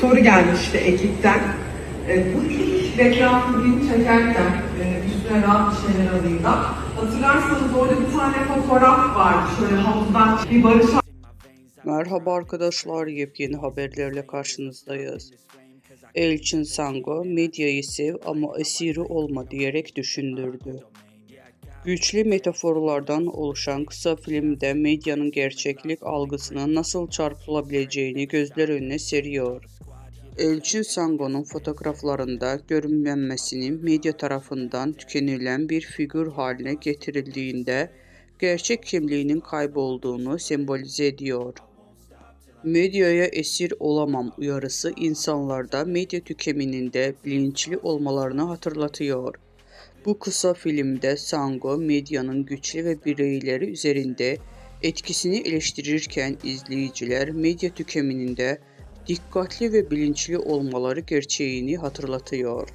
soru gelmişti ekipten. Bu ilk reklam filmi çekerken üstüne rahat bir şeyler alayım da. Hatırlarsanız orada bir tane fotoğraf vardı. Şöyle havuzdan bir Barış. Merhaba arkadaşlar, yepyeni haberlerle karşınızdayız. Elçin Sango, medyayı sev ama esiri olma diyerek düşündürdü. Güçlü metaforlardan oluşan kısa filmde medyanın gerçeklik algısına nasıl çarpılabileceğini gözler önüne seriyor. Elçin Sango'nun fotoğraflarında görünmemesinin medya tarafından tükenilen bir figür haline getirildiğinde gerçek kimliğinin kaybolduğunu sembolize ediyor. Medyaya esir olamam uyarısı insanlarda medya tüketiminde bilinçli olmalarını hatırlatıyor. Bu kısa filmde Sango medyanın güçlü ve bireyleri üzerinde etkisini eleştirirken izleyiciler medya tüketiminde dikkatli ve bilinçli olmaları gerçeğini hatırlatıyor.